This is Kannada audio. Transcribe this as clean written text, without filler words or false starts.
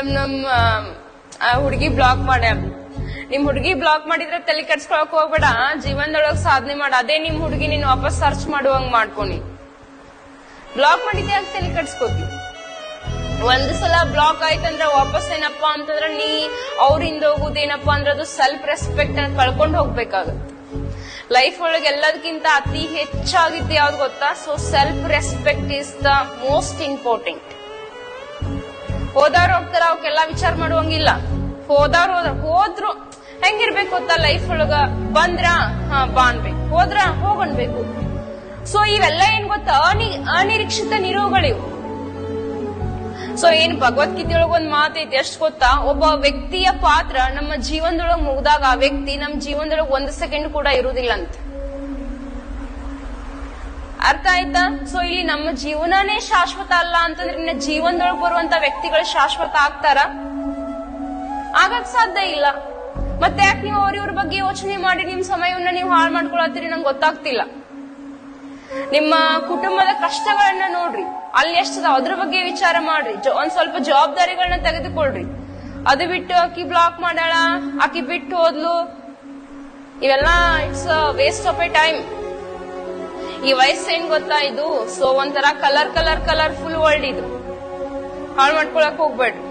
ಮೇಡಮ್ ಹುಡುಗಿ ಬ್ಲಾಕ್ ಮಾಡ್ಯಾರ. ನಿಮ್ ಹುಡುಗಿ ಬ್ಲಾಕ್ ಮಾಡಿದ್ರೆ ತಲೆ ಕೆಡ್ಸ್ಕೊಳಕ್ ಹೋಗ್ಬೇಡ, ಜೀವನದೊಳಗ್ ಸಾಧನೆ ಮಾಡ. ಅದೇ ನಿಮ್ ಹುಡುಗಿ ನೀನ್ ವಾಪಸ್ ಸರ್ಚ್ ಮಾಡುವಂಗ್ ಮಾಡ್ಕೊನಿ. ಬ್ಲಾಕ್ ಮಾಡಿದ್ದೆ ಯಾಕೆ ತಲೆ ಕೆಡ್ಸ್ಕೋತಿ? ಒಂದ್ ಸಲ ಬ್ಲಾಕ್ ಆಯ್ತಂದ್ರ ವಾಪಸ್ ಏನಪ್ಪಾ ಅಂತಂದ್ರ ನೀ ಅವ್ರಿಂದ ಹೋಗುದೇನಪ್ಪಾ ಅಂದ್ರೆ ಅದು ಸೆಲ್ಫ್ ರೆಸ್ಪೆಕ್ಟ್ ಅನ್ನ ಕಳ್ಕೊಂಡ್ ಹೋಗ್ಬೇಕಾಗತ್ತೆ. ಲೈಫ್ ಒಳಗೆ ಎಲ್ಲದಕ್ಕಿಂತ ಅತಿ ಹೆಚ್ಚಾಗಿದ್ದು ಯಾವ್ದು ಗೊತ್ತಾ? So self respect is the most important. ಹೋದವ್ರು ಹೋಗ್ತಾರ, ಅವಕ್ಕೆಲ್ಲಾ ವಿಚಾರ ಮಾಡುವಂಗಿಲ್ಲ. ಹೋದ್ರು ಹೆಂಗಿರ್ಬೇಕು ಗೊತ್ತಾ? ಲೈಫ್ ಒಳಗ ಬಂದ್ರ ಬಾನ್ಬೇಕು, ಹೋದ್ರ ಹೋಗಣ್ಬೇಕು. ಸೊ ಇವೆಲ್ಲ ಏನ್ ಗೊತ್ತಾ? ಅನಿರೀಕ್ಷಿತ ನಿರೋಗಳಿವು. ಸೊ ಏನ್ ಭಗವದ್ಗೀತೆಯೊಳಗ ಒಂದ್ ಮಾತೈತಿ, ಎಷ್ಟ್ ಗೊತ್ತಾ? ಒಬ್ಬ ವ್ಯಕ್ತಿಯ ಪಾತ್ರ ನಮ್ಮ ಜೀವನದೊಳಗ್ ಮುಗ್ದಾಗ ಆ ವ್ಯಕ್ತಿ ನಮ್ ಜೀವನದೊಳಗ್ 1 ಸೆಕೆಂಡ್ ಕೂಡ ಇರುವುದಿಲ್ಲ ಅಂತ. ಅರ್ಥ ಆಯ್ತಾ? ಸೊ ಇಲ್ಲಿ ನಮ್ಮ ಜೀವನನೇ ಶಾಶ್ವತ ಅಲ್ಲ ಅಂತಂದ್ರೆ ಇನ್ನ ಜೀವನದೊಳಗ್ ಬರುವಂತ ವ್ಯಕ್ತಿಗಳು ಶಾಶ್ವತ ಆಗ್ತಾರ? ಆಗಕ್ ಸಾಧ್ಯ ಇಲ್ಲ. ಮತ್ತೆ ಯಾಕೆ ನೀವು ಅವ್ರಿವ್ರ ಬಗ್ಗೆ ಯೋಚನೆ ಮಾಡಿ ನಿಮ್ ಸಮಯವನ್ನ ನೀವು ಹಾಳು ಮಾಡ್ಕೊಳತ್ತೀರಿ? ನಂಗೆ ಗೊತ್ತಾಗ್ತಿಲ್ಲ. ನಿಮ್ಮ ಕುಟುಂಬದ ಕಷ್ಟಗಳನ್ನ ನೋಡ್ರಿ, ಅಲ್ಲಿ ಎಷ್ಟದ ಅದ್ರ ಬಗ್ಗೆ ವಿಚಾರ ಮಾಡ್ರಿ. ಒಂದ್ ಸ್ವಲ್ಪ ಜವಾಬ್ದಾರಿಗಳನ್ನ ತೆಗೆದುಕೊಳ್ರಿ. ಅದು ಬಿಟ್ಟು ಆಕಿ ಬ್ಲಾಕ್ ಮಾಡಾಳ, ಆಕಿ ಬಿಟ್ಟು ಹೋದ್ಲು, ಇವೆಲ್ಲ it's waste of A time. ಈ ವಯಸ್ಸೇನ್ ಗೊತ್ತಾ ಇದು? ಸೊ ಒಂಥರ ಕಲರ್ಫುಲ್ ವರ್ಲ್ಡ್ ಇದು. ಹಾಳು ಮಾಡ್ಕೊಳಕ್ ಹೋಗ್ಬೇಡ್ರಿ.